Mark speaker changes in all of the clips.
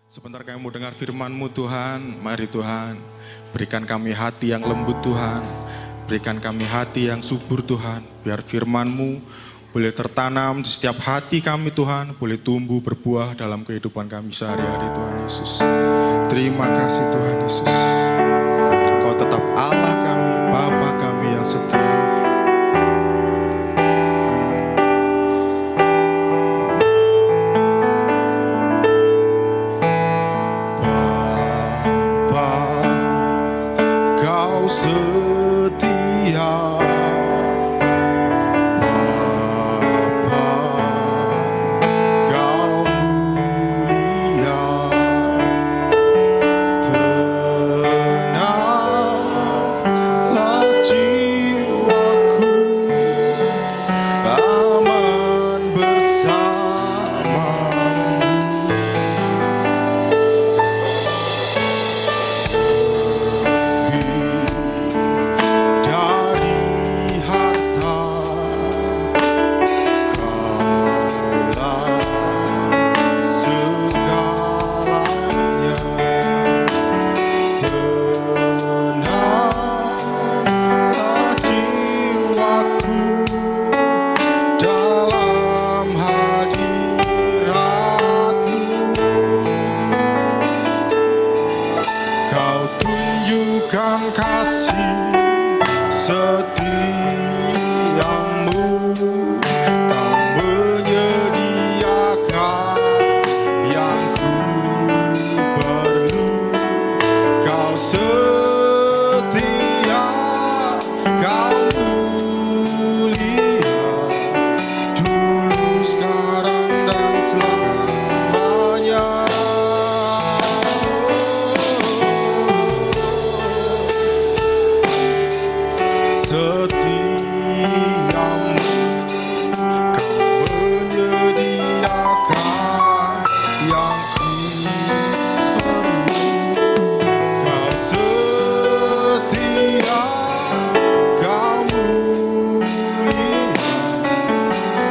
Speaker 1: Sebentar kami mau dengar firman-Mu Tuhan, mari Tuhan, berikan kami hati yang lembut Tuhan, berikan kami hati yang subur Tuhan, biar firman-Mu boleh tertanam di setiap hati kami Tuhan, boleh tumbuh berbuah dalam kehidupan kami sehari-hari Tuhan Yesus. Terima kasih Tuhan Yesus, Engkau tetap Allah kami, Bapa kami yang setia. Setia Bapa, Kau mulia, tenanglah jiwaku, aman bersamamu. Kasih setiamu, Kau menyediakan yang ku perlu. Kau setia, Kau mulia, dulu, sekarang, dan selamanya. Setiamu, Kau menyediakan yang ku perlu. Kau setia, Kau mulia,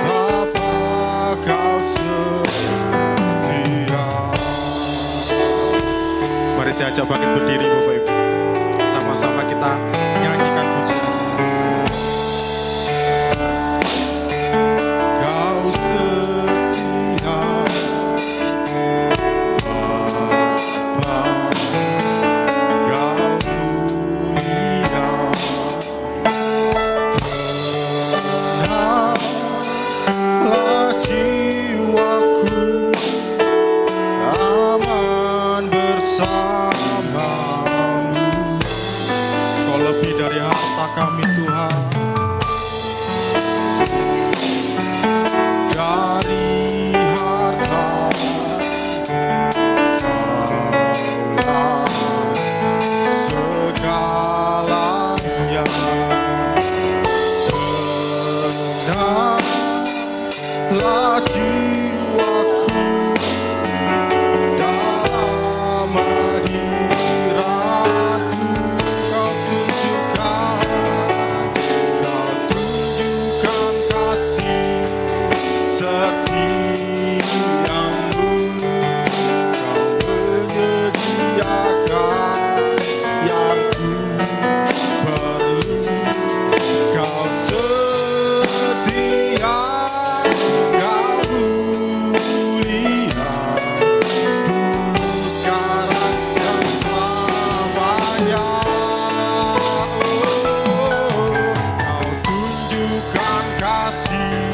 Speaker 1: Bapa, Kau setia. Mari saya ajak bangkit berdiri Bapak Ibu, sama-sama kita nyanyikan pujian. Kami Tuhan, dari harta Kaulah segalanya. Tenanglah jiwaku dalam hadirat-Mu. Kau tunjukkan kasih setiamu, Kau menyediakan yang ku perlu. Kau setia, Kau mulia, dulu, sekarang, dan selamanya. Kau tunjukkan kasih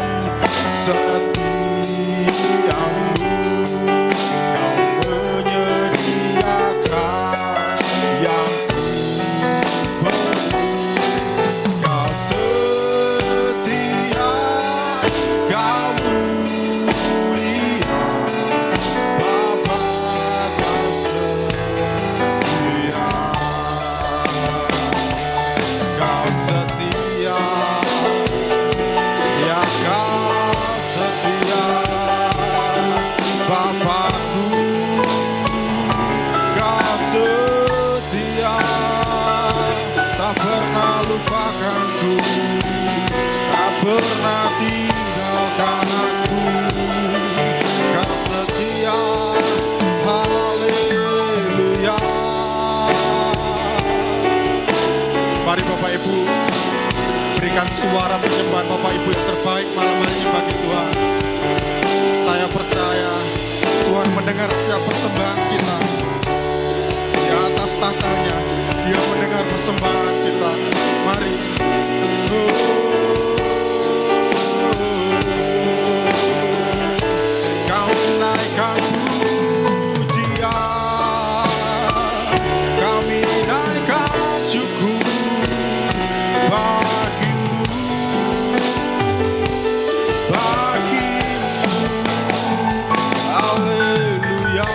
Speaker 1: setiamu, Kau menyediakan yang ku perlu. Kau setia, Kau mulia, Bapa, Kau setia. Kau setia, ya Kau setia, Bapakku. Kau setia, tak pernah lupakanku, tak pernah tinggalkan aku. Kau setia, haleluya. berikan suara penyembahan Bapak Ibu yang terbaik malam hari ini bagi Tuhan. Saya percaya Tuhan mendengar setiap persembahan kita. Di atas tahtanya Dia mendengar persembahan kita. Mari. Kau naikkan pujian, kami naikkan syukur bagimu, haleluya,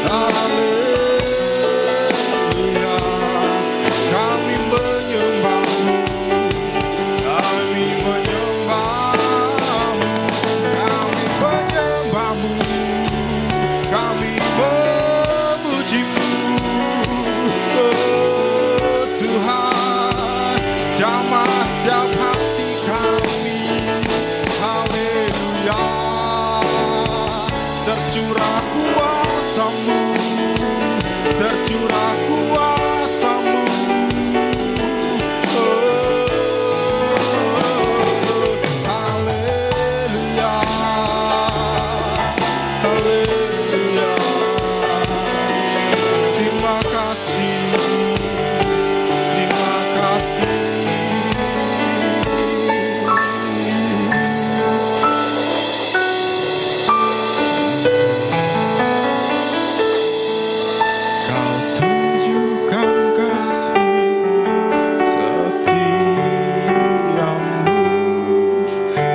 Speaker 1: haleluya. Kami menyembahmu, kami menyembahmu, kami menyembahmu, kami memujimu, oh Tuhan, jamah setiap hati kami, haleluya. Tercurah kuasa-Mu, tercurah kuasa-Mu, oh, haleluya, haleluya. Terima kasih, terima kasih. Kau tunjukkan kasih setiamu,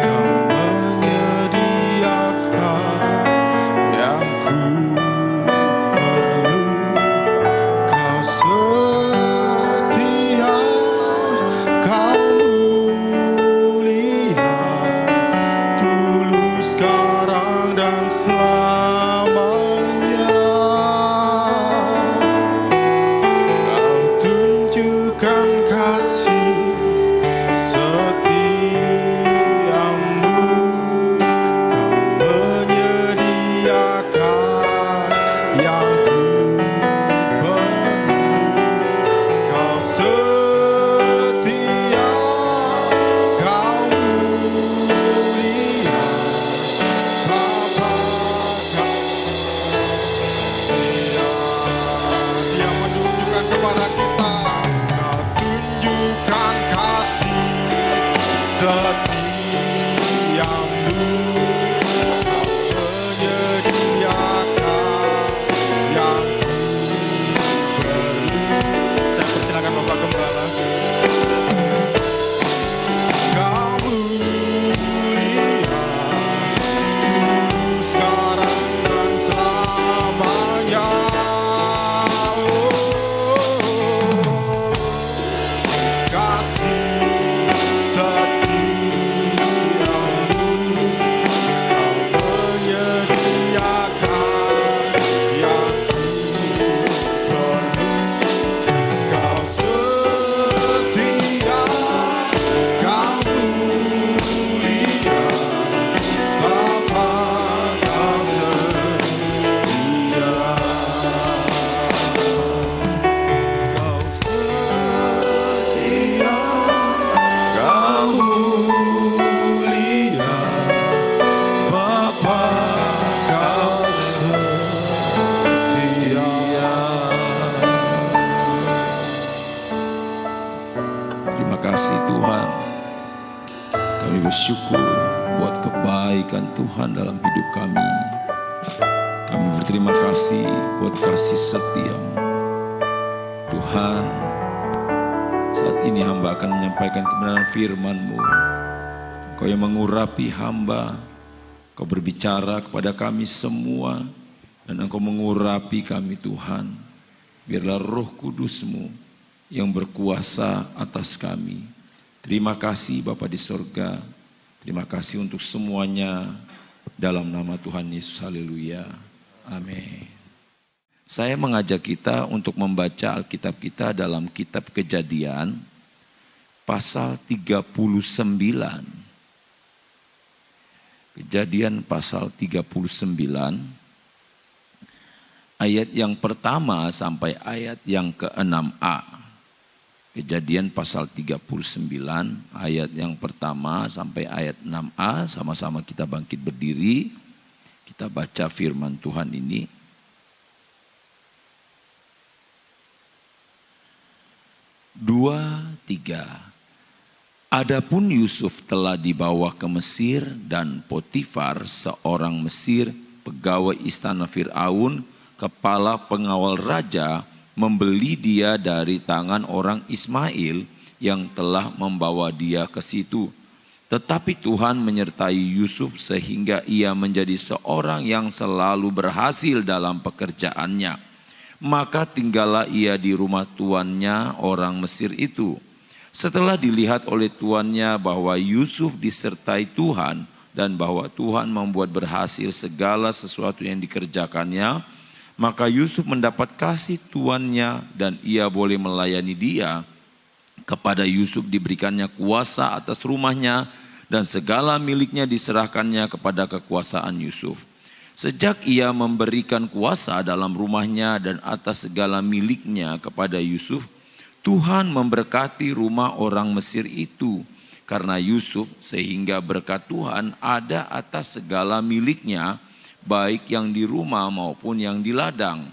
Speaker 1: Kau menyediakan yang ku perlu. Kau setia, Kau mulia, dulu, sekarang, dan selamanya. Kau tunjukkan kasih setiamu, Kau menyediakan yang ku perlu. Kau setia, Kau mulia, Bapa Kau setia. Dia menunjukkan kepada kita, Kau tunjukkan kasih setiamu, Kau menyediakan yang ku perlu. Saya persilakan Bapak Gembala. Kau mulia, dulu, sekarang, dan selamanya. Oh, kasih setiamu, Kau menyediakan yang ku perlu. Kau setia, Kau mulia, Bapa Kau setia. Kau setia, Kau mulia, Bapa Kau setia.
Speaker 2: Terima kasih Tuhan. Kami bersyukur buat kebaikan Tuhan dalam hidup kami. Kami berterima kasih buat kasih setia-Mu. Tuhan, saat ini hamba akan menyampaikan kebenaran firman-Mu. Kau yang mengurapi hamba, Kau berbicara kepada kami semua, dan Engkau mengurapi kami Tuhan. Biarlah Roh Kudus-Mu yang berkuasa atas kami. Terima kasih Bapa di sorga. Terima kasih untuk semuanya. Dalam nama Tuhan Yesus, haleluya. Amin. Saya mengajak kita untuk membaca Alkitab kita dalam kitab Kejadian pasal 39. Kejadian pasal 39 ayat yang pertama sampai ayat yang ke-6a. Kejadian pasal 39 ayat yang pertama sampai ayat 6a, sama-sama kita bangkit berdiri. Kita baca firman Tuhan ini. Dua, tiga. Adapun Yusuf telah dibawa ke Mesir dan Potifar seorang Mesir, pegawai istana Fir'aun, kepala pengawal raja, membeli dia dari tangan orang Ismail yang telah membawa dia ke situ. Tetapi Tuhan menyertai Yusuf sehingga ia menjadi seorang yang selalu berhasil dalam pekerjaannya. Maka tinggallah ia di rumah tuannya orang Mesir itu. Setelah dilihat oleh tuannya bahwa Yusuf disertai Tuhan dan bahwa Tuhan membuat berhasil segala sesuatu yang dikerjakannya, maka Yusuf mendapat kasih tuannya dan ia boleh melayani dia. Kepada Yusuf diberikannya kuasa atas rumahnya dan segala miliknya diserahkannya kepada kekuasaan Yusuf. Sejak ia memberikan kuasa dalam rumahnya dan atas segala miliknya kepada Yusuf, Tuhan memberkati rumah orang Mesir itu karena Yusuf, sehingga berkat Tuhan ada atas segala miliknya, baik yang di rumah maupun yang di ladang.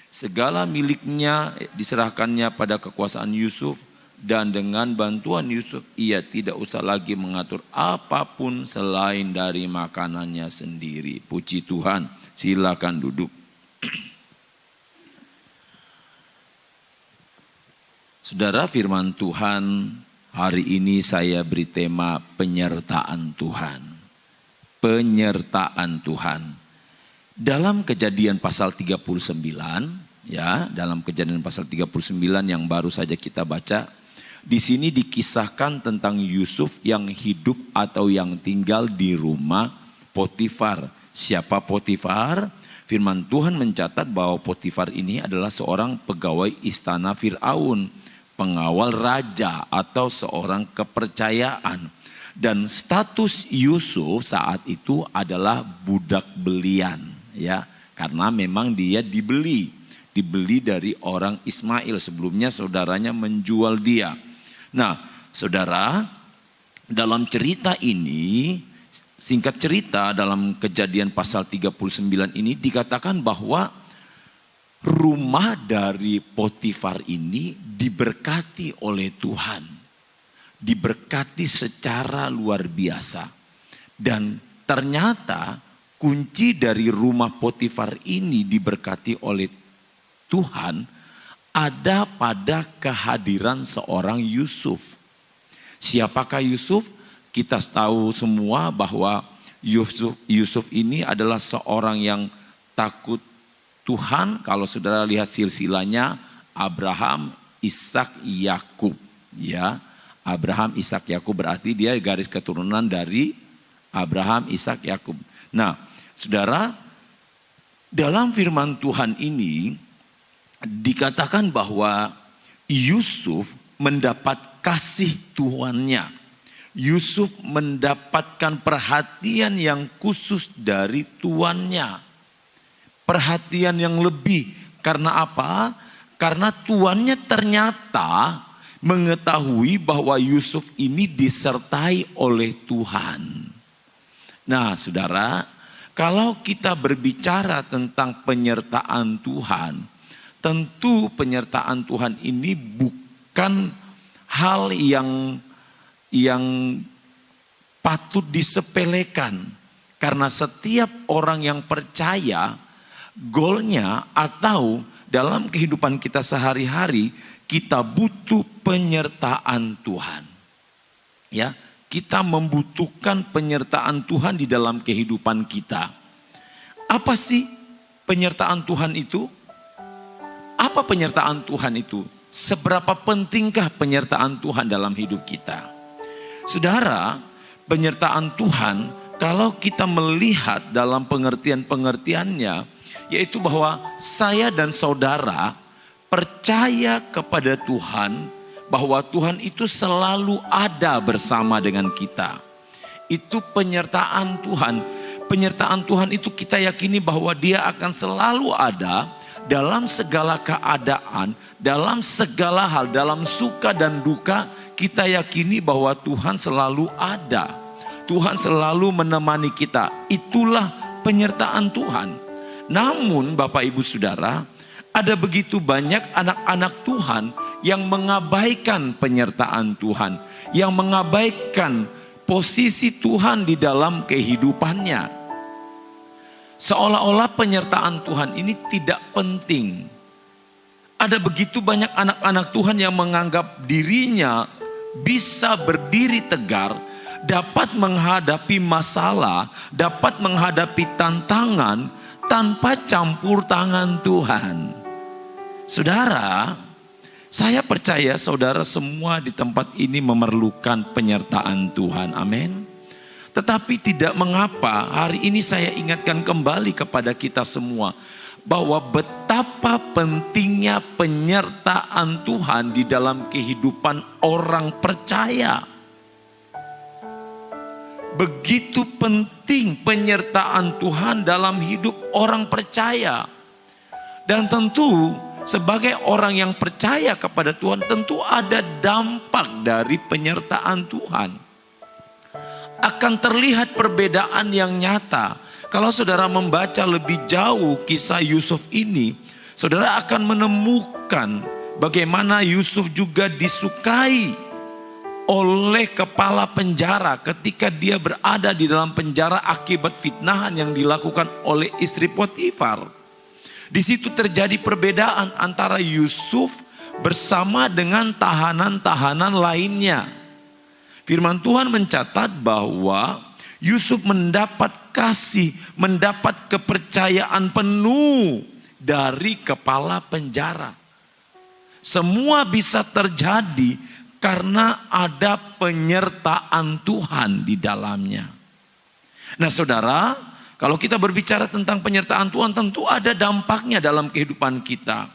Speaker 2: Segala miliknya diserahkannya pada kekuasaan Yusuf, dan dengan bantuan Yusuf ia tidak usah lagi mengatur apapun selain dari makanannya sendiri. Puji Tuhan. Silakan duduk. Saudara, firman Tuhan hari ini saya beri tema penyertaan Tuhan. Penyertaan Tuhan. Dalam Kejadian pasal 39, ya, dalam Kejadian pasal 39 yang baru saja kita baca, di sini dikisahkan tentang Yusuf yang hidup atau yang tinggal di rumah Potifar. Siapa Potifar? Firman Tuhan mencatat bahwa Potifar ini adalah seorang pegawai istana Fir'aun, pengawal raja atau seorang kepercayaan. Dan status Yusuf saat itu adalah budak belian, ya, karena memang dia dibeli dari orang Ismail. Sebelumnya saudaranya menjual dia. Nah, saudara, dalam cerita ini, singkat cerita, dalam Kejadian pasal 39 ini dikatakan bahwa rumah dari Potifar ini diberkati oleh Tuhan. Diberkati secara luar biasa. Dan ternyata kunci dari rumah Potifar ini diberkati oleh Tuhan ada pada kehadiran seorang Yusuf. Siapakah Yusuf? Kita tahu semua bahwa Yusuf ini adalah seorang yang takut Tuhan. Kalau saudara lihat silsilahnya, Abraham, Ishak, Yakub, ya. Abraham, Ishak, Yakub berarti dia garis keturunan dari Abraham, Ishak, Yakub. Nah, saudara, dalam firman Tuhan ini dikatakan bahwa Yusuf mendapat kasih tuannya. Yusuf mendapatkan perhatian yang khusus dari tuannya. Perhatian yang lebih. Karena apa? Karena tuannya ternyata mengetahui bahwa Yusuf ini disertai oleh Tuhan. Nah, saudara, kalau kita berbicara tentang penyertaan Tuhan, tentu penyertaan Tuhan ini bukan hal yang patut disepelekan. Karena setiap orang yang percaya, goalnya atau dalam kehidupan kita sehari-hari, kita butuh penyertaan Tuhan. Ya, kita membutuhkan penyertaan Tuhan di dalam kehidupan kita. Apa sih penyertaan Tuhan itu? Apa penyertaan Tuhan itu? Seberapa pentingkah penyertaan Tuhan dalam hidup kita? Saudara, penyertaan Tuhan kalau kita melihat dalam pengertian-pengertiannya, yaitu bahwa saya dan saudara percaya kepada Tuhan, bahwa Tuhan itu selalu ada bersama dengan kita. Itu penyertaan Tuhan. Penyertaan Tuhan itu kita yakini bahwa Dia akan selalu ada dalam segala keadaan, dalam segala hal, dalam suka dan duka, kita yakini bahwa Tuhan selalu ada. Tuhan selalu menemani kita. Itulah penyertaan Tuhan. Namun Bapak Ibu Saudara, ada begitu banyak anak-anak Tuhan yang mengabaikan penyertaan Tuhan, yang mengabaikan posisi Tuhan di dalam kehidupannya. Seolah-olah penyertaan Tuhan ini tidak penting. Ada begitu banyak anak-anak Tuhan yang menganggap dirinya bisa berdiri tegar, dapat menghadapi masalah, dapat menghadapi tantangan tanpa campur tangan Tuhan. Saudara, saya percaya saudara semua di tempat ini memerlukan penyertaan Tuhan. Amin. Tetapi tidak mengapa, hari ini saya ingatkan kembali kepada kita semua bahwa betapa pentingnya penyertaan Tuhan di dalam kehidupan orang percaya. Begitu penting penyertaan Tuhan dalam hidup orang percaya. Dan tentu sebagai orang yang percaya kepada Tuhan, tentu ada dampak dari penyertaan Tuhan. Akan terlihat perbedaan yang nyata. Kalau saudara membaca lebih jauh kisah Yusuf ini, saudara akan menemukan bagaimana Yusuf juga disukai oleh kepala penjara ketika dia berada di dalam penjara akibat fitnahan yang dilakukan oleh istri Potifar. Di situ terjadi perbedaan antara Yusuf bersama dengan tahanan-tahanan lainnya. Firman Tuhan mencatat bahwa Yusuf mendapat kasih, mendapat kepercayaan penuh dari kepala penjara. Semua bisa terjadi karena ada penyertaan Tuhan di dalamnya. Nah saudara, kalau kita berbicara tentang penyertaan Tuhan, tentu ada dampaknya dalam kehidupan kita.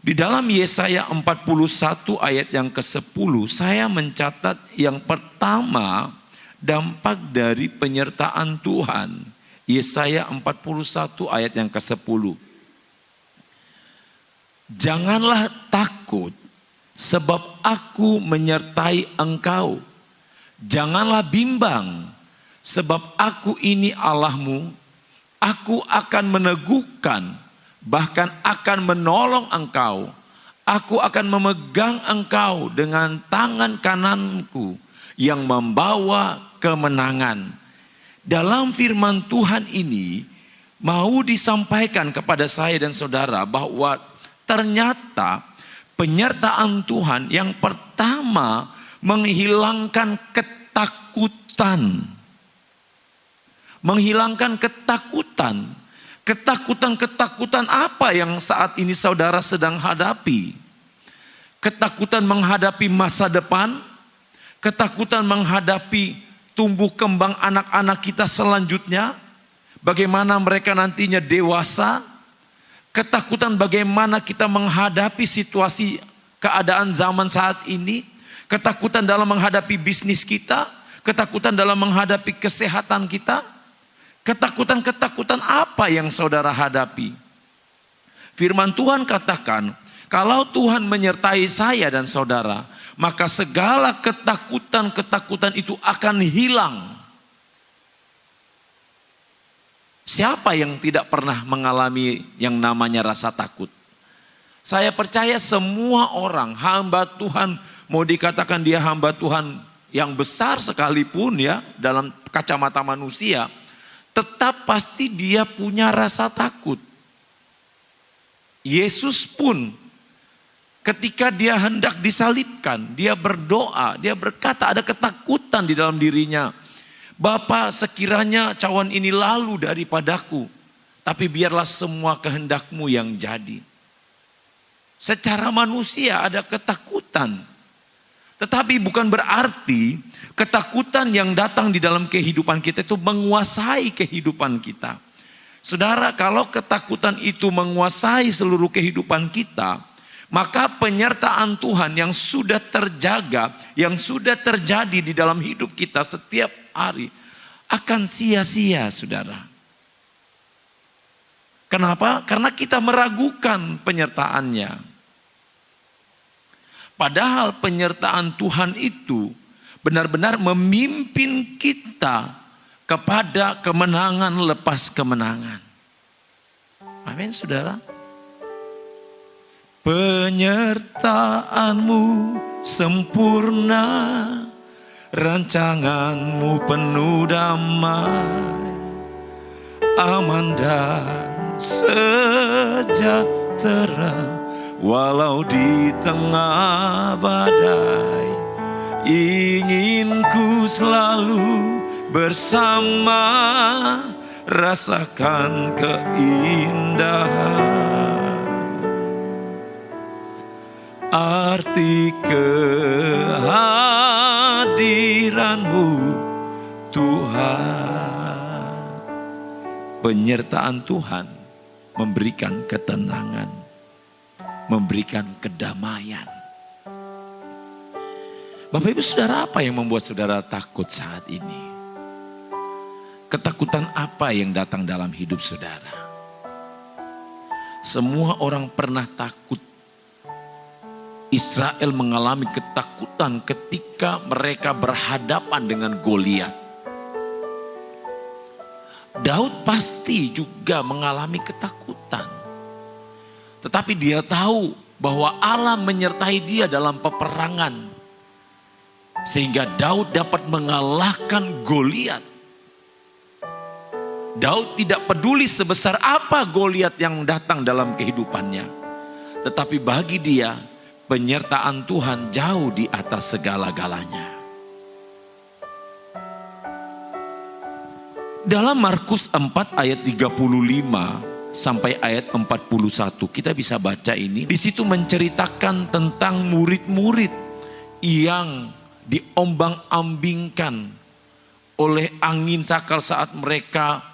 Speaker 2: Di dalam Yesaya 41 ayat yang ke-10, saya mencatat yang pertama dampak dari penyertaan Tuhan. Yesaya 41 ayat yang ke-10. Janganlah takut sebab aku menyertai engkau. Janganlah bimbang sebab aku ini Allahmu. Aku akan meneguhkan, bahkan akan menolong engkau. Aku akan memegang engkau dengan tangan kananku yang membawa kemenangan. Dalam firman Tuhan ini mau disampaikan kepada saya dan saudara bahwa ternyata penyertaan Tuhan yang pertama menghilangkan ketakutan. Menghilangkan ketakutan. Ketakutan-ketakutan apa yang saat ini saudara sedang hadapi? Ketakutan menghadapi masa depan, ketakutan menghadapi tumbuh kembang anak-anak kita selanjutnya, bagaimana mereka nantinya dewasa, ketakutan bagaimana kita menghadapi situasi keadaan zaman saat ini, ketakutan dalam menghadapi bisnis kita, ketakutan dalam menghadapi kesehatan kita. Ketakutan-ketakutan apa yang saudara hadapi? Firman Tuhan katakan, kalau Tuhan menyertai saya dan saudara, maka segala ketakutan-ketakutan itu akan hilang. Siapa yang tidak pernah mengalami yang namanya rasa takut? Saya percaya semua orang, hamba Tuhan, mau dikatakan dia hamba Tuhan yang besar sekalipun ya, dalam kacamata manusia, tetap pasti dia punya rasa takut. Yesus pun ketika dia hendak disalibkan, dia berdoa, dia berkata ada ketakutan di dalam dirinya. Bapa, sekiranya cawan ini lalu daripadaku, tapi biarlah semua kehendakmu yang jadi. Secara manusia ada ketakutan. Tetapi bukan berarti ketakutan yang datang di dalam kehidupan kita itu menguasai kehidupan kita. Saudara, kalau ketakutan itu menguasai seluruh kehidupan kita, maka penyertaan Tuhan yang sudah terjaga, yang sudah terjadi di dalam hidup kita setiap hari akan sia-sia, saudara. Kenapa? Karena kita meragukan penyertaannya. Padahal penyertaan Tuhan itu benar-benar memimpin kita kepada kemenangan lepas kemenangan. Amin, saudara. Penyertaanmu sempurna, rancanganmu penuh damai, aman dan sejahtera, walau di tengah badai. Ingin ku selalu bersama, rasakan keindahan. Arti kehadiranmu Tuhan. Penyertaan Tuhan memberikan ketenangan, memberikan kedamaian. Bapak Ibu Saudara, apa yang membuat saudara takut saat ini? Ketakutan apa yang datang dalam hidup saudara? Semua orang pernah takut. Israel mengalami ketakutan ketika mereka berhadapan dengan Goliat. Daud pasti juga mengalami ketakutan. Tetapi dia tahu bahwa Allah menyertai dia dalam peperangan. Sehingga Daud dapat mengalahkan Goliat. Daud tidak peduli sebesar apa Goliat yang datang dalam kehidupannya. Tetapi bagi dia, penyertaan Tuhan jauh di atas segala-galanya. Dalam Markus 4 ayat 35 sampai ayat 41 kita bisa baca ini. Di situ menceritakan tentang murid-murid yang diombang-ambingkan oleh angin sakal saat mereka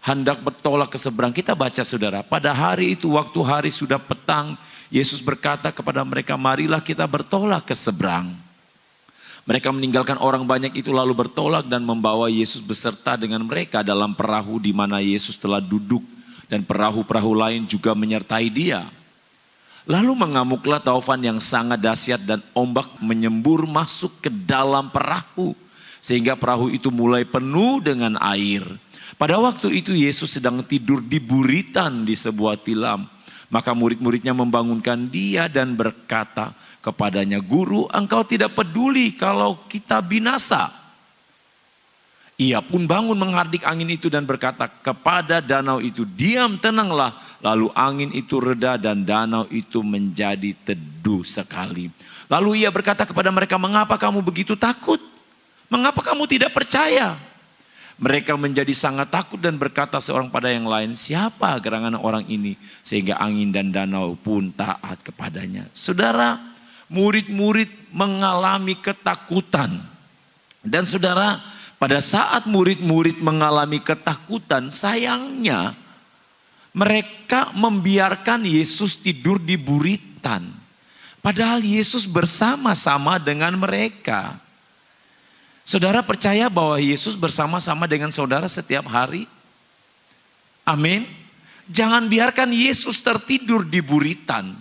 Speaker 2: hendak bertolak ke seberang. Kita baca saudara, pada hari itu waktu hari sudah petang, Yesus berkata kepada mereka, marilah kita bertolak ke seberang. Mereka meninggalkan orang banyak itu lalu bertolak dan membawa Yesus beserta dengan mereka dalam perahu di mana Yesus telah duduk dan perahu-perahu lain juga menyertai dia. Lalu mengamuklah taufan yang sangat dahsyat dan ombak menyembur masuk ke dalam perahu sehingga perahu itu mulai penuh dengan air. Pada waktu itu Yesus sedang tidur di buritan di sebuah tilam. Maka murid-muridnya membangunkan dia dan berkata kepadanya, Guru, engkau tidak peduli kalau kita binasa. Ia pun bangun menghardik angin itu dan berkata kepada danau itu, diam, tenanglah. Lalu angin itu reda dan danau itu menjadi teduh sekali. Lalu ia berkata kepada mereka, mengapa kamu begitu takut? Mengapa kamu tidak percaya? Mereka menjadi sangat takut dan berkata seorang pada yang lain, siapa gerangan orang ini sehingga angin dan danau pun taat kepadanya. Saudara, murid-murid mengalami ketakutan. Dan saudara, pada saat murid-murid mengalami ketakutan, sayangnya mereka membiarkan Yesus tidur di buritan. Padahal Yesus bersama-sama dengan mereka. Saudara percaya bahwa Yesus bersama-sama dengan saudara setiap hari? Amin. Jangan biarkan Yesus tertidur di buritan.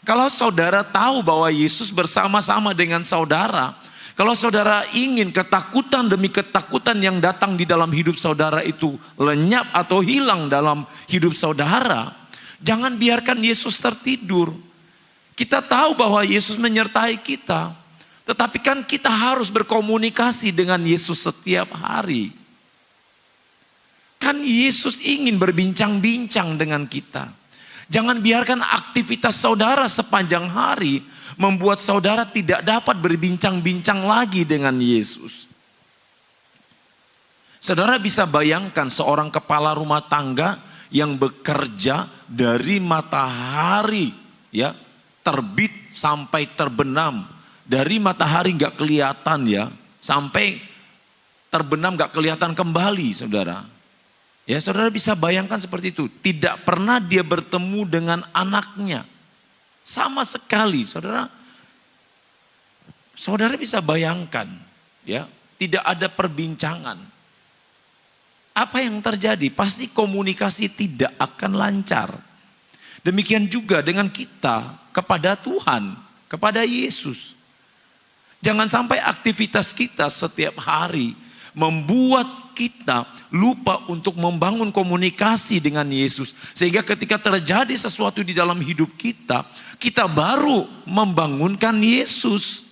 Speaker 2: Kalau saudara tahu bahwa Yesus bersama-sama dengan saudara, kalau saudara ingin ketakutan demi ketakutan yang datang di dalam hidup saudara itu lenyap atau hilang dalam hidup saudara, jangan biarkan Yesus tertidur. Kita tahu bahwa Yesus menyertai kita. Tetapi kan kita harus berkomunikasi dengan Yesus setiap hari. Kan Yesus ingin berbincang-bincang dengan kita. Jangan biarkan aktivitas saudara sepanjang hari membuat saudara tidak dapat berbincang-bincang lagi dengan Yesus. Saudara bisa bayangkan seorang kepala rumah tangga yang bekerja dari matahari ya terbit sampai terbenam. Dari matahari gak kelihatan ya, sampai terbenam gak kelihatan kembali saudara. Ya saudara bisa bayangkan seperti itu. Tidak pernah dia bertemu dengan anaknya. Sama sekali saudara. Saudara bisa bayangkan ya, tidak ada perbincangan. apa yang terjadi? Pasti komunikasi tidak akan lancar. Demikian juga dengan kita kepada Tuhan, kepada Yesus. Jangan sampai aktivitas kita setiap hari membuat kita lupa untuk membangun komunikasi dengan Yesus. Sehingga ketika terjadi sesuatu di dalam hidup kita, kita baru membangunkan Yesus.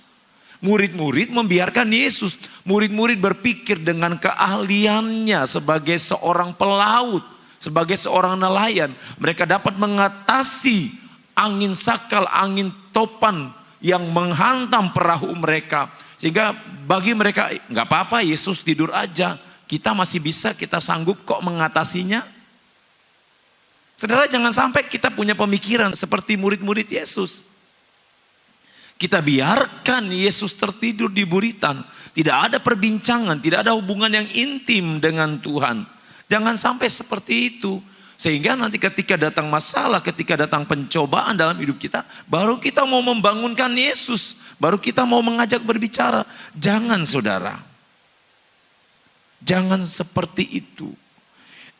Speaker 2: Murid-murid membiarkan Yesus. Murid-murid berpikir dengan keahliannya sebagai seorang pelaut, sebagai seorang nelayan. Mereka dapat mengatasi angin sakal, angin topan yang menghantam perahu mereka. Sehingga bagi mereka, nggak apa-apa Yesus tidur aja. Kita masih bisa, kita sanggup kok mengatasinya. Saudara, jangan sampai kita punya pemikiran seperti murid-murid Yesus. Kita biarkan Yesus tertidur di buritan. Tidak ada perbincangan, tidak ada hubungan yang intim dengan Tuhan. Jangan sampai seperti itu. Sehingga nanti ketika datang masalah, ketika datang pencobaan dalam hidup kita, baru kita mau membangunkan Yesus. Baru kita mau mengajak berbicara. Jangan saudara. Jangan seperti itu.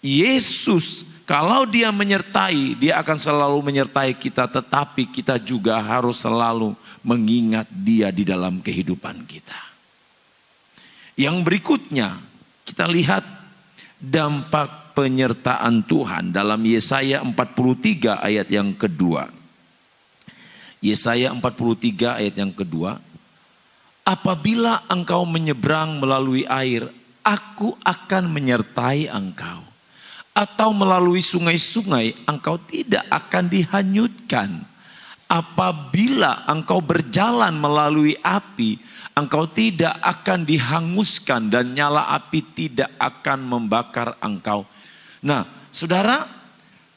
Speaker 2: Yesus kalau dia menyertai, dia akan selalu menyertai kita. Tetapi kita juga harus selalu mengingat dia di dalam kehidupan kita. Yang berikutnya kita lihat dampak penyertaan Tuhan dalam Yesaya 43 ayat yang kedua. Yesaya 43 ayat yang kedua. Apabila engkau menyeberang melalui air, aku akan menyertai engkau. Atau melalui sungai-sungai, engkau tidak akan dihanyutkan. Apabila engkau berjalan melalui api, engkau tidak akan dihanguskan dan nyala api tidak akan membakar engkau. Nah, saudara,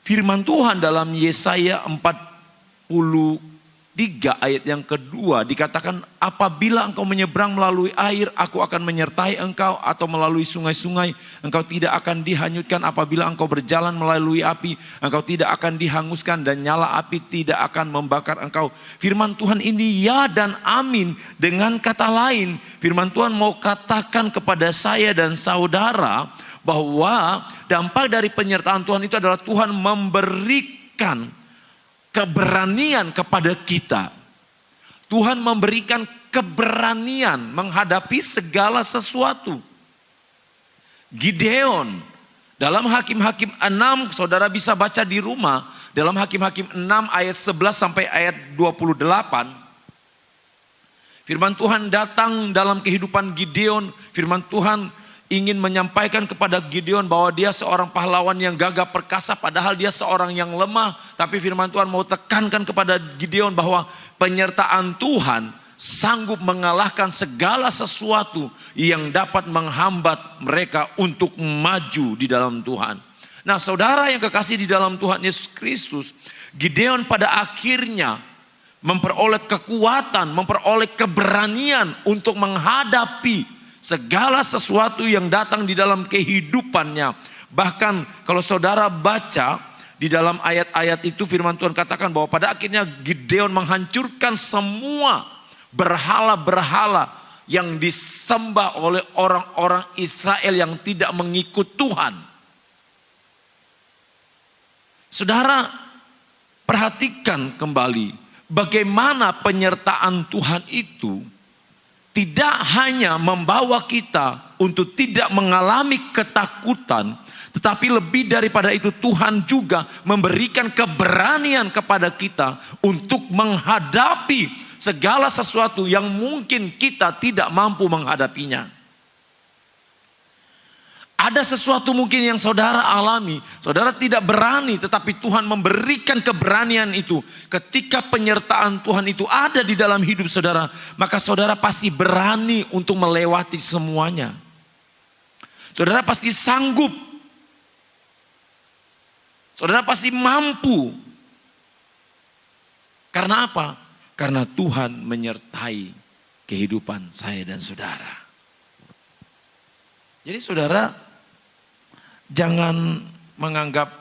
Speaker 2: firman Tuhan dalam Yesaya 43 ayat yang kedua dikatakan, apabila engkau menyeberang melalui air, aku akan menyertai engkau, atau melalui sungai-sungai, engkau tidak akan dihanyutkan. Apabila engkau berjalan melalui api, engkau tidak akan dihanguskan dan nyala api tidak akan membakar engkau. Firman Tuhan ini ya dan amin. Dengan kata lain, firman Tuhan mau katakan kepada saya dan saudara bahwa dampak dari penyertaan Tuhan itu adalah Tuhan memberikan keberanian kepada kita. Tuhan memberikan keberanian menghadapi segala sesuatu. Gideon dalam Hakim-Hakim 6, saudara bisa baca di rumah, dalam Hakim-Hakim 6 ayat 11 sampai ayat 28. Firman Tuhan datang dalam kehidupan Gideon. Firman Tuhan ingin menyampaikan kepada Gideon bahwa dia seorang pahlawan yang gagah perkasa, padahal dia seorang yang lemah. Tapi firman Tuhan mau tekankan kepada Gideon bahwa penyertaan Tuhan sanggup mengalahkan segala sesuatu yang dapat menghambat mereka untuk maju di dalam Tuhan. Nah, saudara yang kekasih di dalam Tuhan Yesus Kristus, Gideon pada akhirnya memperoleh kekuatan, memperoleh keberanian untuk menghadapi segala sesuatu yang datang di dalam kehidupannya. Bahkan kalau saudara baca di dalam ayat-ayat itu, firman Tuhan katakan bahwa pada akhirnya Gideon menghancurkan semua berhala-berhala yang disembah oleh orang-orang Israel yang tidak mengikut Tuhan. Saudara, perhatikan kembali bagaimana penyertaan Tuhan itu tidak hanya membawa kita untuk tidak mengalami ketakutan, tetapi lebih daripada itu Tuhan juga memberikan keberanian kepada kita untuk menghadapi segala sesuatu yang mungkin kita tidak mampu menghadapinya. Ada sesuatu mungkin yang saudara alami, saudara tidak berani, tetapi Tuhan memberikan keberanian itu. Ketika penyertaan Tuhan itu ada di dalam hidup saudara, maka saudara pasti berani untuk melewati semuanya. Saudara pasti sanggup. Saudara pasti mampu. Karena apa? Karena Tuhan menyertai kehidupan saya dan saudara. Jadi saudara, jangan menganggap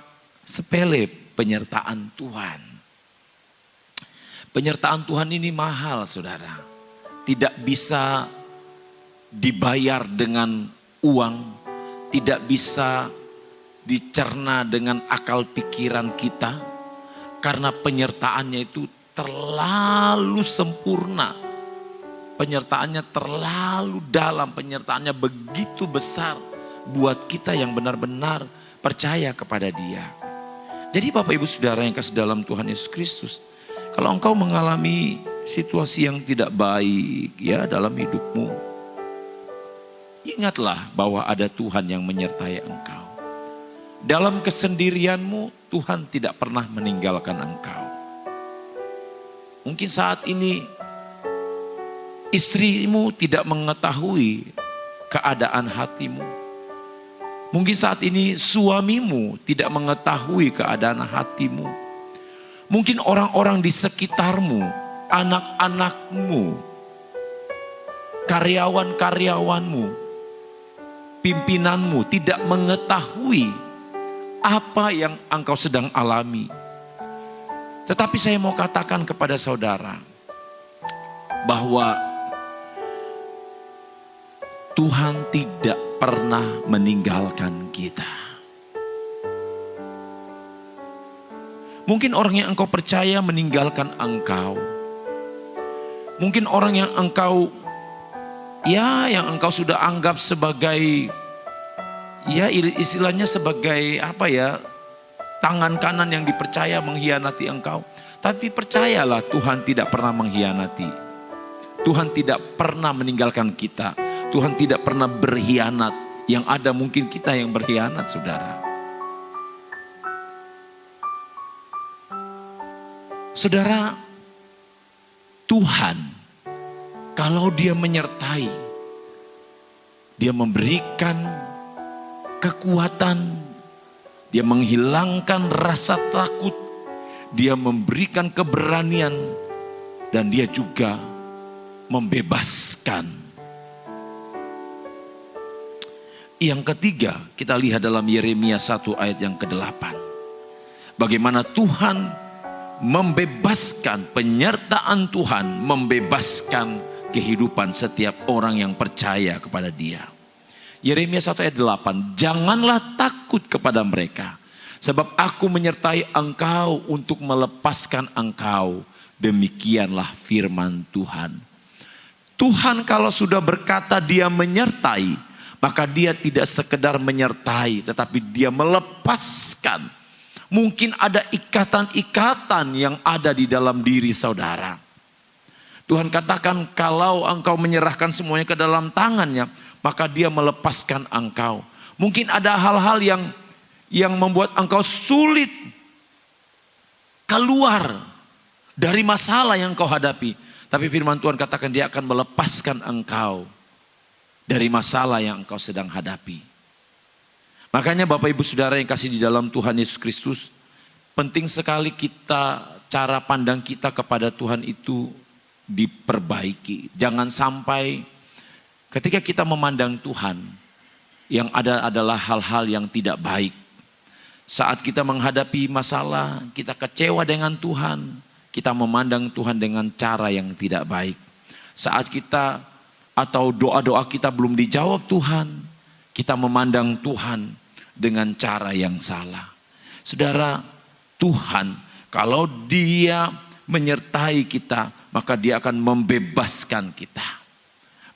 Speaker 2: sepele penyertaan Tuhan. Penyertaan Tuhan ini mahal, saudara. Tidak bisa dibayar dengan uang, tidak bisa dicerna dengan akal pikiran kita, karena penyertaannya itu terlalu sempurna. Penyertaannya terlalu dalam, penyertaannya begitu besar buat kita yang benar-benar percaya kepada Dia. Jadi Bapak Ibu Saudara yang kasih dalam Tuhan Yesus Kristus, kalau engkau mengalami situasi yang tidak baik ya dalam hidupmu, ingatlah bahwa ada Tuhan yang menyertai engkau. Dalam kesendirianmu, Tuhan tidak pernah meninggalkan engkau. Mungkin saat ini istrimu tidak mengetahui keadaan hatimu. Mungkin saat ini suamimu tidak mengetahui keadaan hatimu. Mungkin orang-orang di sekitarmu, anak-anakmu, karyawan-karyawanmu, pimpinanmu tidak mengetahui apa yang engkau sedang alami. Tetapi saya mau katakan kepada saudara bahwa Tuhan tidak pernah meninggalkan kita. Mungkin orang yang engkau percaya meninggalkan engkau. Mungkin orang yang engkau sudah anggap sebagai istilahnya sebagai tangan kanan yang dipercaya mengkhianati engkau. Tapi percayalah, Tuhan tidak pernah mengkhianati. Tuhan tidak pernah meninggalkan kita. Tuhan tidak pernah berkhianat. Yang ada mungkin kita yang berkhianat, saudara. Saudara, Tuhan kalau Dia menyertai, Dia memberikan kekuatan, Dia menghilangkan rasa takut, Dia memberikan keberanian, dan Dia juga membebaskan. Yang ketiga, kita lihat dalam Yeremia 1 ayat yang ke-8. Bagaimana Tuhan membebaskan, penyertaan Tuhan membebaskan kehidupan setiap orang yang percaya kepada Dia. Yeremia 1 ayat 8, janganlah takut kepada mereka, sebab aku menyertai engkau untuk melepaskan engkau. Demikianlah firman Tuhan. Tuhan kalau sudah berkata Dia menyertai, maka Dia tidak sekedar menyertai, tetapi Dia melepaskan. Mungkin ada ikatan-ikatan yang ada di dalam diri saudara. Tuhan katakan kalau engkau menyerahkan semuanya ke dalam tangannya, maka Dia melepaskan engkau. Mungkin ada hal-hal yang membuat engkau sulit keluar dari masalah yang engkau hadapi. Tapi firman Tuhan katakan Dia akan melepaskan engkau dari masalah yang engkau sedang hadapi. Makanya Bapak Ibu Saudara yang kasih di dalam Tuhan Yesus Kristus, penting sekali cara pandang kita kepada Tuhan itu diperbaiki. Jangan sampai ketika kita memandang Tuhan, yang ada adalah hal-hal yang tidak baik. Saat kita menghadapi masalah, kita kecewa dengan Tuhan, kita memandang Tuhan dengan cara yang tidak baik. Saat kita atau doa-doa kita belum dijawab Tuhan, kita memandang Tuhan dengan cara yang salah. Saudara, Tuhan kalau Dia menyertai kita, maka Dia akan membebaskan kita.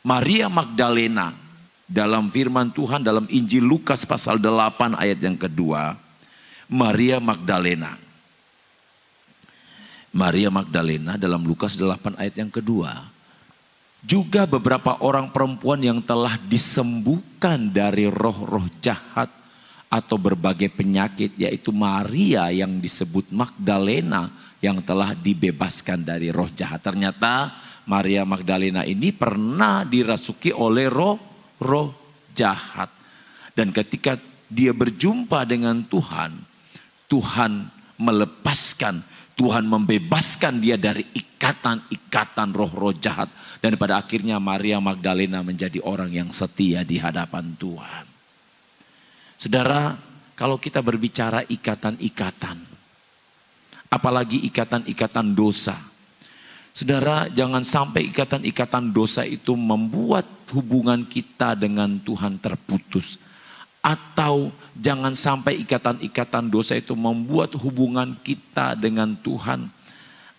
Speaker 2: Maria Magdalena dalam firman Tuhan dalam Injil Lukas pasal 8 ayat yang kedua, Maria Magdalena dalam Lukas 8 ayat yang kedua, juga beberapa orang perempuan yang telah disembuhkan dari roh-roh jahat atau berbagai penyakit, yaitu Maria yang disebut Magdalena yang telah dibebaskan dari roh jahat. Ternyata Maria Magdalena ini pernah dirasuki oleh roh jahat. Dan ketika dia berjumpa dengan Tuhan, Tuhan melepaskan, Tuhan membebaskan dia dari ikatan-ikatan roh-roh jahat. Dan pada akhirnya Maria Magdalena menjadi orang yang setia di hadapan Tuhan. Saudara, kalau kita berbicara ikatan-ikatan, apalagi ikatan-ikatan dosa. Saudara, jangan sampai ikatan-ikatan dosa itu membuat hubungan kita dengan Tuhan terputus. Atau jangan sampai ikatan-ikatan dosa itu membuat hubungan kita dengan Tuhan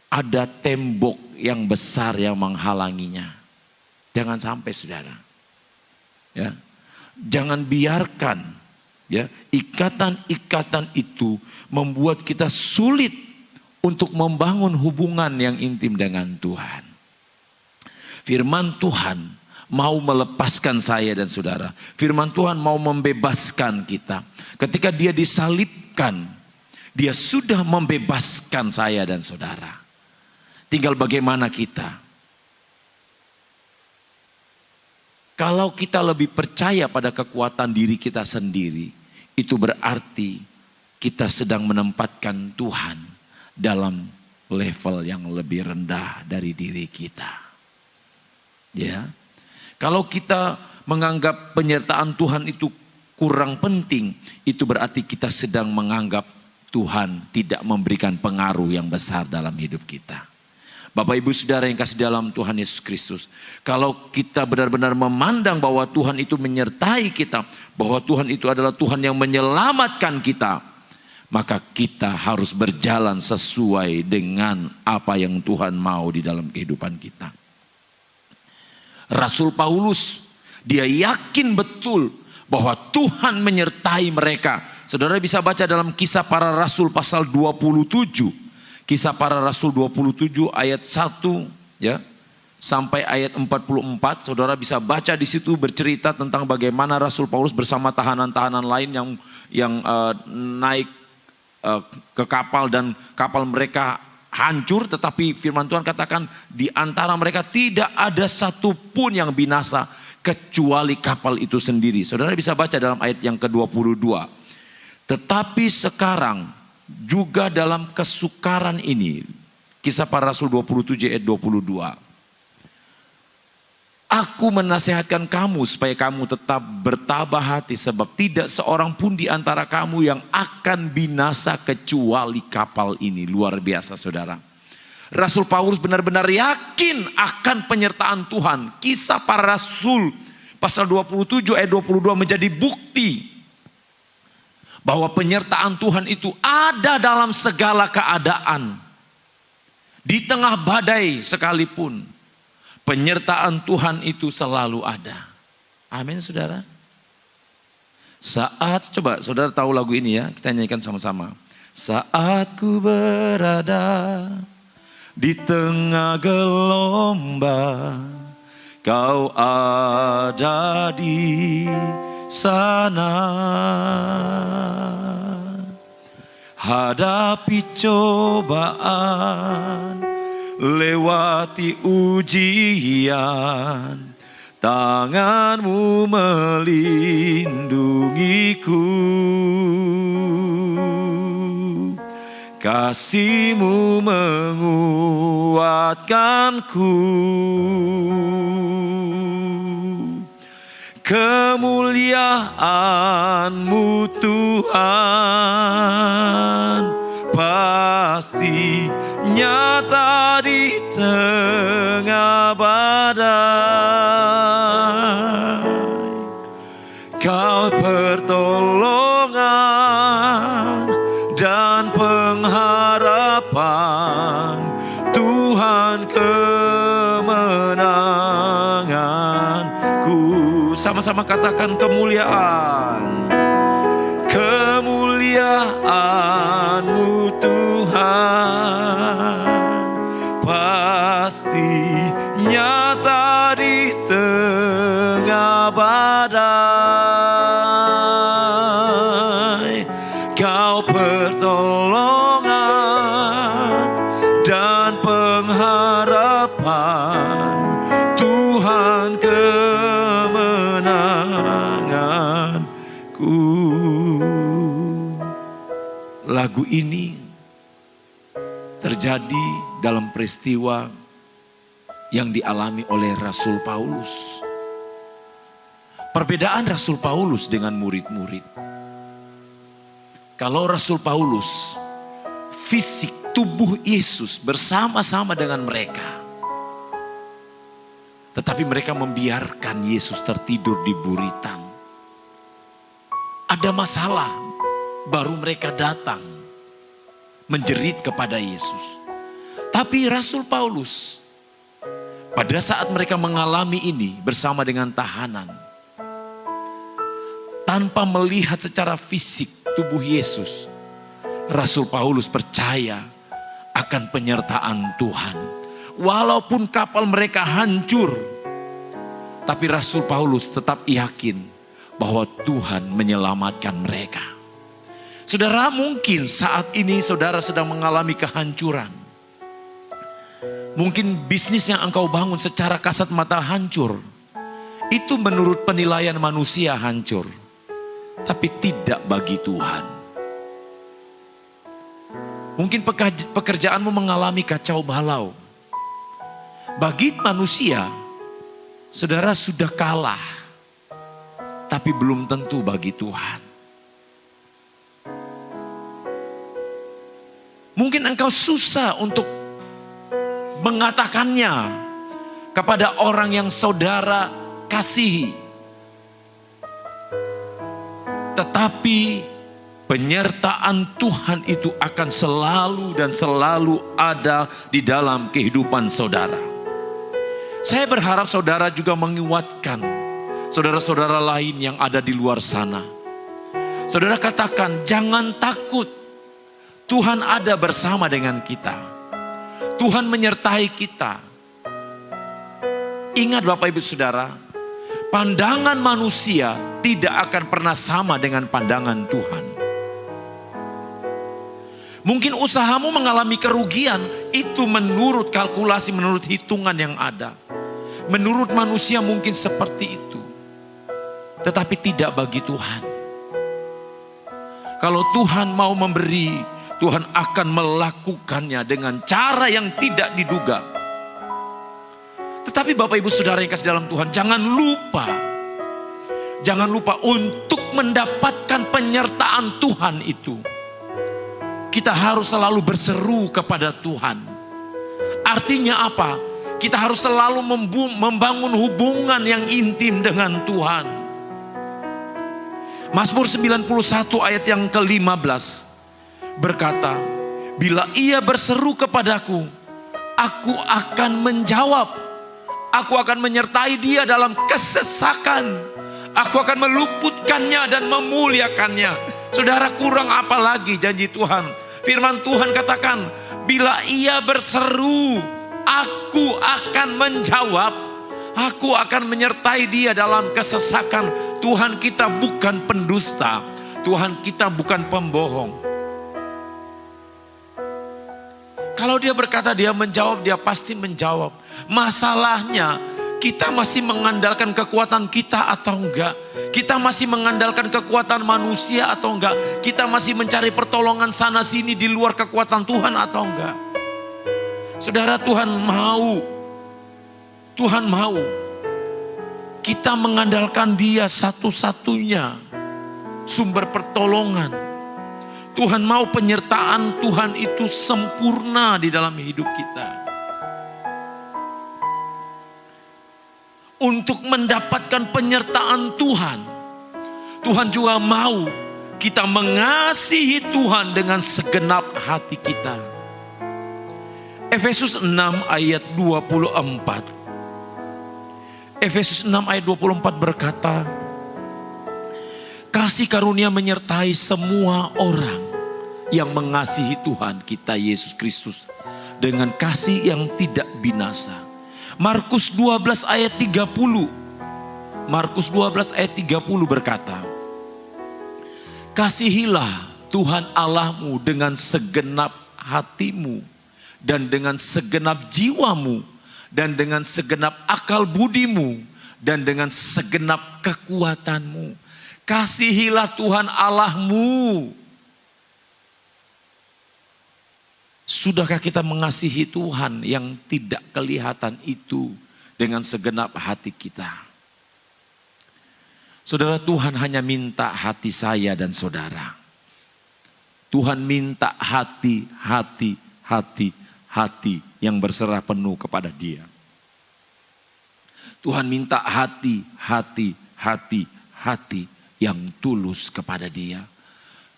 Speaker 2: ada tembok yang besar yang menghalanginya. Jangan sampai saudara. Ya. Jangan biarkan ya ikatan-ikatan itu membuat kita sulit untuk membangun hubungan yang intim dengan Tuhan. Firman Tuhan mau melepaskan saya dan saudara. Firman Tuhan mau membebaskan kita. Ketika dia disalibkan, dia sudah membebaskan saya dan saudara. Tinggal bagaimana kita. Kalau kita lebih percaya pada kekuatan diri kita sendiri, itu berarti kita sedang menempatkan Tuhan dalam level yang lebih rendah dari diri kita. Ya. Kalau kita menganggap penyertaan Tuhan itu kurang penting, itu berarti kita sedang menganggap Tuhan tidak memberikan pengaruh yang besar dalam hidup kita. Bapak Ibu Saudara yang kasih dalam Tuhan Yesus Kristus, kalau kita benar-benar memandang bahwa Tuhan itu menyertai kita, bahwa Tuhan itu adalah Tuhan yang menyelamatkan kita, maka kita harus berjalan sesuai dengan apa yang Tuhan mau di dalam kehidupan kita. Rasul Paulus, dia yakin betul bahwa Tuhan menyertai mereka. Saudara bisa baca dalam Kisah Para Rasul pasal 27. Kisah Para Rasul 27 ayat 1 ya sampai ayat 44. Saudara bisa baca di situ bercerita tentang bagaimana Rasul Paulus bersama tahanan-tahanan lain yang naik ke kapal dan kapal mereka hancur, tetapi firman Tuhan katakan di antara mereka tidak ada satupun yang binasa kecuali kapal itu sendiri. Saudara bisa baca dalam ayat yang ke-22. Tetapi sekarang juga dalam kesukaran ini, Kisah Para Rasul 27 ayat 22. Aku menasihatkan kamu supaya kamu tetap bertabah hati, sebab tidak seorang pun di antara kamu yang akan binasa kecuali kapal ini. Luar biasa saudara. Rasul Paulus benar-benar yakin akan penyertaan Tuhan. Kisah Para Rasul pasal 27 ayat 22 menjadi bukti bahwa penyertaan Tuhan itu ada dalam segala keadaan. Di tengah badai sekalipun, penyertaan Tuhan itu selalu ada. Amin saudara. Saat, coba saudara tahu lagu ini ya, kita nyanyikan sama-sama. Saat ku berada di tengah gelombang, kau ada di sana. Hadapi cobaan, lewati ujian, tanganmu melindungiku, kasihmu menguatkanku, kemuliaan-Mu Tuhan pasti nyata di tengah badai. Kau pertolongan dan pengharapan, Tuhan kemenanganku. Sama-sama katakan kemuliaan. Kemuliaan-Mu Tuhan pasti nyata di tengah badai. Kau pertolongan dan pengharapan, Tuhan kemenanganku. Lagu ini terjadi dalam peristiwa yang dialami oleh Rasul Paulus. Perbedaan Rasul Paulus dengan murid-murid. Kalau Rasul Paulus, fisik tubuh Yesus bersama-sama dengan mereka. Tetapi mereka membiarkan Yesus tertidur di buritan. ada masalah, baru mereka datang menjerit kepada Yesus. Tapi Rasul Paulus, pada saat mereka mengalami ini bersama dengan tahanan, tanpa melihat secara fisik tubuh Yesus, Rasul Paulus percaya akan penyertaan Tuhan. Walaupun kapal mereka hancur, tapi Rasul Paulus tetap yakin bahwa Tuhan menyelamatkan mereka. Saudara, mungkin saat ini saudara sedang mengalami kehancuran. Mungkin bisnis yang engkau bangun secara kasat mata hancur. Itu menurut penilaian manusia hancur. Tapi tidak bagi Tuhan. Mungkin pekerjaanmu mengalami kacau balau. Bagi manusia, saudara sudah kalah. Tapi belum tentu bagi Tuhan. Mungkin engkau susah untuk mengatakannya kepada orang yang saudara kasihi. Tetapi penyertaan Tuhan itu akan selalu dan selalu ada di dalam kehidupan saudara. Saya berharap saudara juga menguatkan saudara-saudara lain yang ada di luar sana. Saudara katakan, jangan takut. Tuhan ada bersama dengan kita. Tuhan menyertai kita. Ingat Bapak Ibu Saudara, pandangan manusia tidak akan pernah sama dengan pandangan Tuhan. Mungkin usahamu mengalami kerugian, itu menurut kalkulasi, menurut hitungan yang ada. Menurut manusia mungkin seperti itu. Tetapi tidak bagi Tuhan. Kalau Tuhan mau memberi, Tuhan akan melakukannya dengan cara yang tidak diduga. Tetapi Bapak Ibu Saudara yang kasih dalam Tuhan, jangan lupa untuk mendapatkan penyertaan Tuhan itu. Kita harus selalu berseru kepada Tuhan. Artinya apa? Kita harus selalu membangun hubungan yang intim dengan Tuhan. Mazmur 91 ayat yang ke-15 berkata, bila ia berseru kepadaku, aku akan menjawab. Aku akan menyertai dia dalam kesesakan. Aku akan meluputkannya dan memuliakannya. Saudara, kurang apa lagi janji Tuhan? Firman Tuhan katakan, bila ia berseru, aku akan menjawab. Aku akan menyertai dia dalam kesesakan. Tuhan kita bukan pendusta. Tuhan kita bukan pembohong. Kalau dia berkata dia menjawab, dia pasti menjawab. Masalahnya kita masih mengandalkan kekuatan kita atau enggak. Kita masih mengandalkan kekuatan manusia atau enggak. Kita masih mencari pertolongan sana sini di luar kekuatan Tuhan atau enggak. Saudara, Tuhan mau kita mengandalkan dia satu-satunya sumber pertolongan. Tuhan mau penyertaan Tuhan itu sempurna di dalam hidup kita. Untuk mendapatkan penyertaan Tuhan, Tuhan juga mau kita mengasihi Tuhan dengan segenap hati kita. Efesus 6 ayat 24. Efesus 6 ayat 24 berkata, kasih karunia menyertai semua orang yang mengasihi Tuhan kita Yesus Kristus dengan kasih yang tidak binasa. Markus 12 ayat 30. Markus 12 ayat 30 berkata, kasihilah Tuhan Allahmu dengan segenap hatimu dan dengan segenap jiwamu dan dengan segenap akal budimu dan dengan segenap kekuatanmu. Kasihilah Tuhan Allahmu. Sudahkah kita mengasihi Tuhan yang tidak kelihatan itu dengan segenap hati kita? Saudara, Tuhan hanya minta hati saya dan saudara. Tuhan minta hati yang berserah penuh kepada Dia. Tuhan minta hati yang tulus kepada Dia.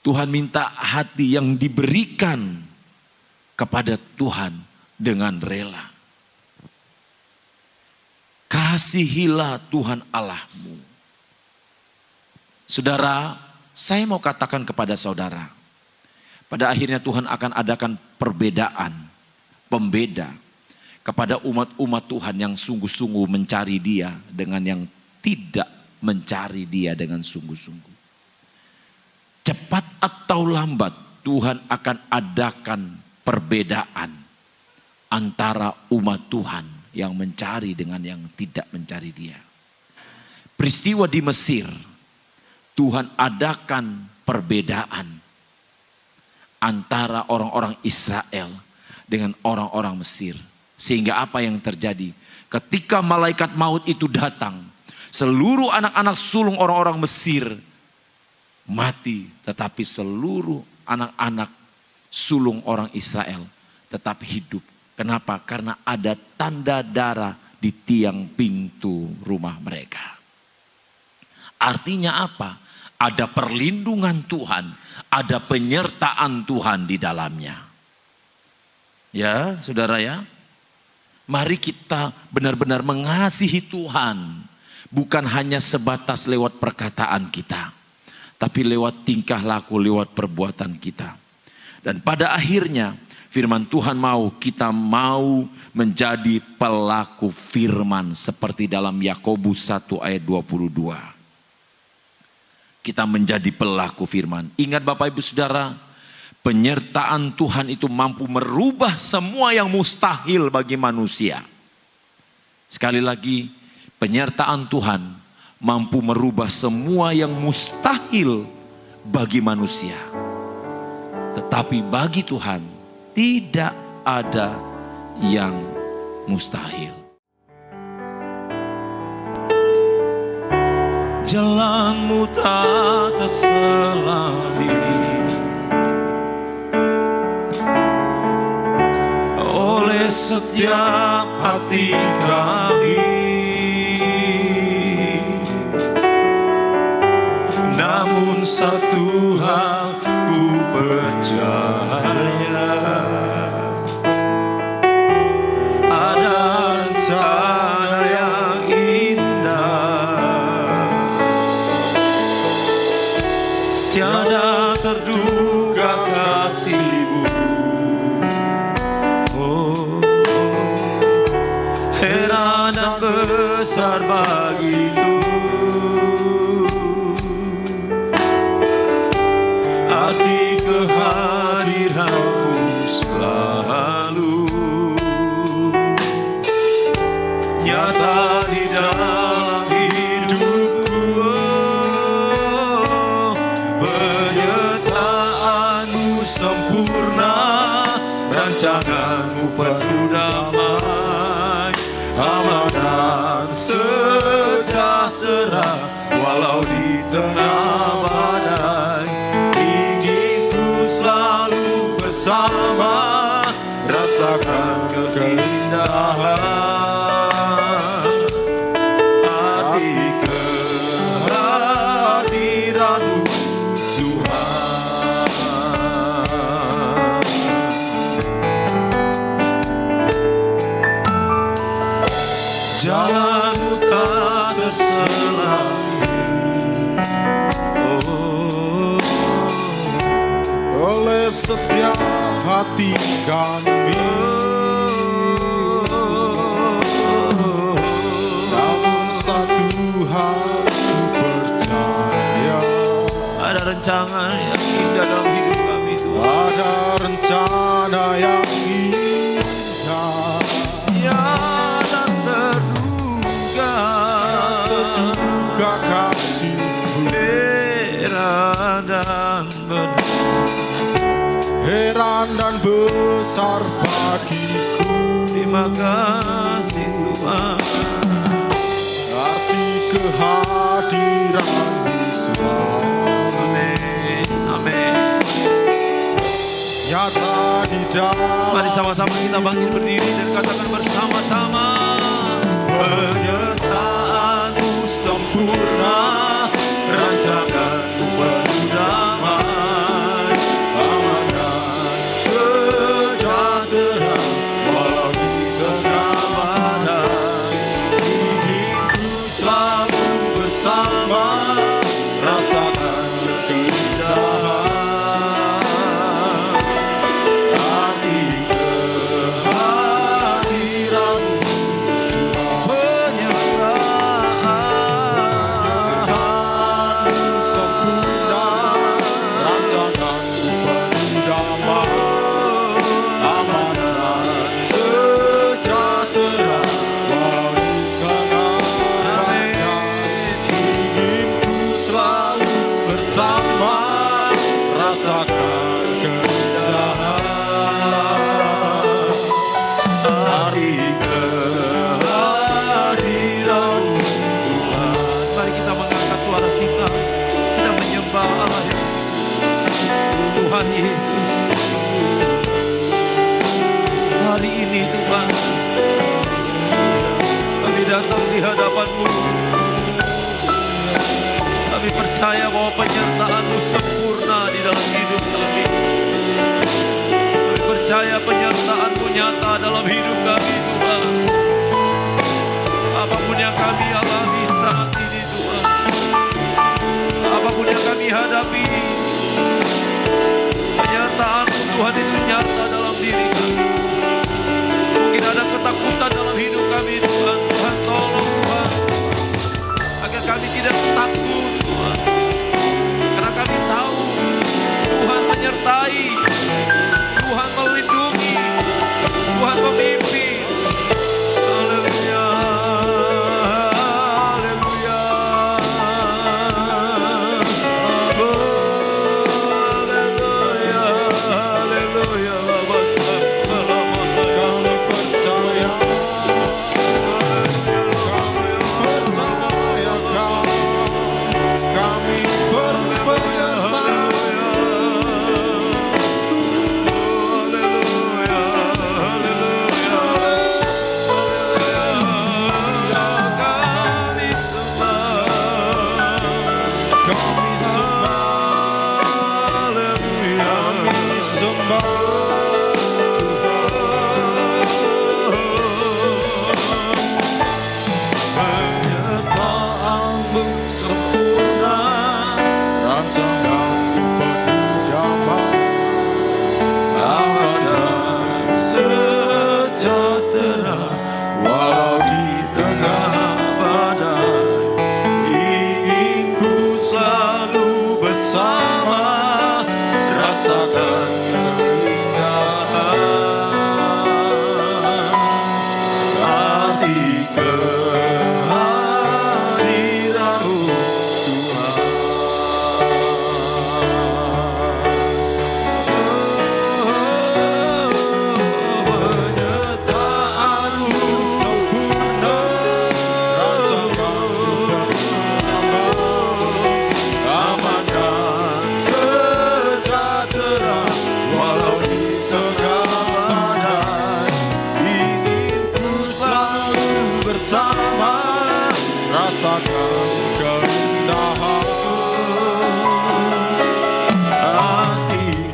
Speaker 2: Tuhan minta hati yang diberikan kepada Tuhan dengan rela. Kasihilah Tuhan Allahmu. Saudara, saya mau katakan kepada saudara, pada akhirnya Tuhan akan adakan perbedaan, pembeda kepada umat-umat Tuhan yang sungguh-sungguh mencari Dia dengan yang tidak mencari Dia dengan sungguh-sungguh. Cepat atau lambat Tuhan akan adakan perbedaan antara umat Tuhan yang mencari dengan yang tidak mencari Dia. Peristiwa di Mesir, Tuhan adakan perbedaan antara orang-orang Israel dengan orang-orang Mesir. Sehingga apa yang terjadi? Ketika malaikat maut itu datang, seluruh anak-anak sulung orang-orang Mesir mati, tetapi seluruh anak-anak sulung orang Israel tetap hidup. Kenapa? Karena ada tanda darah di tiang pintu rumah mereka. Artinya apa? Ada perlindungan Tuhan, ada penyertaan Tuhan di dalamnya. Ya, saudara ya. Mari kita benar-benar mengasihi Tuhan. Bukan hanya sebatas lewat perkataan kita, tapi lewat tingkah laku, lewat perbuatan kita. Dan pada akhirnya firman Tuhan kita mau menjadi pelaku firman seperti dalam Yakobus 1 ayat 22. Kita menjadi pelaku firman. Ingat Bapak Ibu Saudara, penyertaan Tuhan itu mampu merubah semua yang mustahil bagi manusia. Sekali lagi, penyertaan Tuhan mampu merubah semua yang mustahil bagi manusia. Tetapi bagi Tuhan tidak ada yang mustahil. Jalanmu tak terselami oleh setiap hati kami. Namun satu hal ku percaya, ada rencana yang indah, tiada terduga kasih-Mu. Heran dan besar bagiku arti kehadiran-Mu selalu nyata di dalam hidupku. Penyertaan-Mu sempurna, rancangan-Mu penuh damai, aman sejahtera walau di tengah badai. Ingin ku selalu bersama, rasakan keindahan arti kehadiran-Mu Tuhan. Jalan-Mu tak terselami oleh setiap hati kami. Namun satu hal ku percaya, ada rencana yang indah dalam hidup kami Tuhan. Ada rencana yang indah, tiada terduga kasih-Mu. Heran dan besar bagiku. Terima kasih Tuhan. Arti kehadiran-Mu selalu. Amin. Amin. Nyata di dalam. Mari sama-sama kita bangkit berdiri dan katakan bersama-sama. Penyertaan-Mu sempurna, rancangan hadapan-Mu. Kami percaya bahwa penyertaan-Mu sempurna di dalam hidup kami. Kami percaya penyertaan-Mu nyata dalam hidup kami, Tuhan. Apapun yang kami alami saat ini, Tuhan. Apapun yang kami hadapi, penyertaan-Mu Tuhan itu nyata dalam diri kami. Mungkin ada ketakutan dalam hidup kami, Tuhan. Tuhan tolong, Tuhan, agar kami tidak takut, Tuhan. Karena kami tahu Tuhan menyertai, Tuhan melindungi, Tuhan memimpin. Haleluya, haleluya. Haleluya, haleluya.
Speaker 1: Kami percaya, kami berpenyertaan. Kami sembah, penyertaan-Mu sempurna, rasakan penuh damai, aman dan sejahtera, walau di tengah badai. Ingin ku selalu bersama, rasakan keindahan arti kehadiran-Mu, Tuhan. Penyertaan-Mu sempurna, rasakan aman dan sejahtera, walau di tengah badai. Ingin ku selalu bersama, rasakan keindahan arti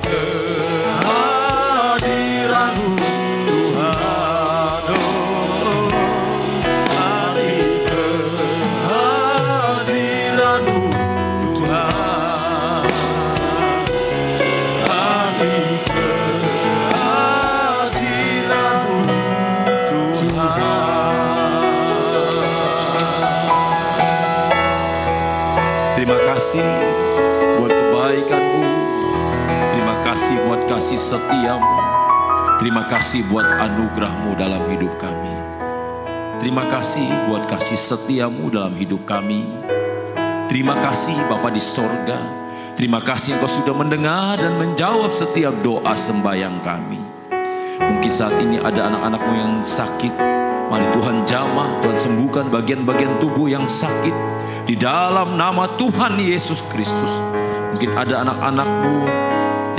Speaker 1: kehadiran-Mu, Tuhan. Arti kehadiran-Mu, Tuhan. Arti kehadiran-Mu, Tuhan.
Speaker 2: Terima kasih buat kebaikan-Mu. Terima kasih buat kasih setia-Mu. Terima kasih buat anugerah-Mu dalam hidup kami. Terima kasih buat kasih setia-Mu dalam hidup kami. Terima kasih Bapa di sorga. Terima kasih Engkau sudah mendengar dan menjawab setiap doa sembahyang kami. Mungkin saat ini ada anak-anak-Mu yang sakit. Mari Tuhan jamah, Tuhan sembuhkan bagian-bagian tubuh yang sakit di dalam nama Tuhan Yesus Kristus. Mungkin ada anak-anak-Mu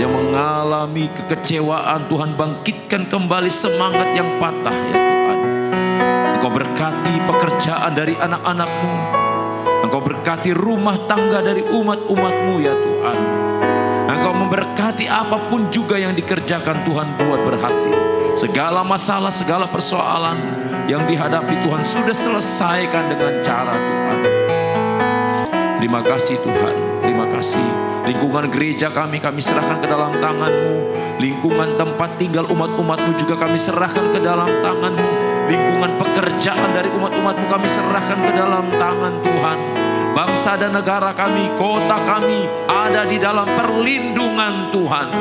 Speaker 2: yang mengalami kekecewaan, Tuhan bangkitkan kembali semangat yang patah ya Tuhan. Engkau berkati pekerjaan dari anak-anak-Mu. Engkau berkati rumah tangga dari umat-umat-Mu ya Tuhan. Engkau memberkati apapun juga yang dikerjakan Tuhan buat berhasil. Segala masalah, segala persoalan yang dihadapi Tuhan sudah selesaikan dengan cara Tuhan. Terima kasih Tuhan, terima kasih. Lingkungan gereja kami serahkan ke dalam tangan-Mu. Lingkungan tempat tinggal umat-umat-Mu juga kami serahkan ke dalam tangan-Mu. Lingkungan pekerjaan dari umat-umat-Mu kami serahkan ke dalam tangan Tuhan. Bangsa dan negara kami, kota kami ada di dalam perlindungan Tuhan.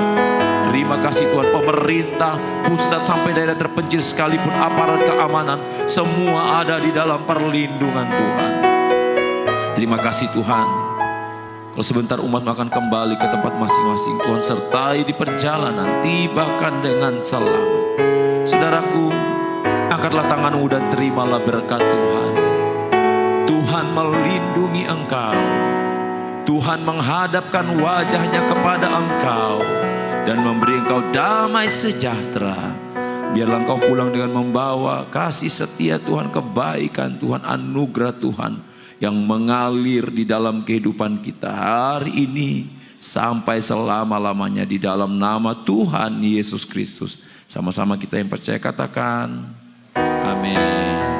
Speaker 2: Terima kasih Tuhan, pemerintah, pusat sampai daerah terpencil sekalipun aparat keamanan, semua ada di dalam perlindungan Tuhan. Terima kasih Tuhan. Kalau sebentar umat akan kembali ke tempat masing-masing, Tuhan sertai di perjalanan, tibakan dengan selamat. Saudaraku, angkatlah tanganmu dan terimalah berkat Tuhan. Tuhan melindungi engkau. Tuhan menghadapkan wajahnya kepada engkau dan memberi engkau damai sejahtera. Biarlah Engkau pulang dengan membawa kasih setia Tuhan, kebaikan Tuhan, anugerah Tuhan yang mengalir di dalam kehidupan kita hari ini sampai selama-lamanya di dalam nama Tuhan Yesus Kristus. Sama-sama kita yang percaya katakan amin.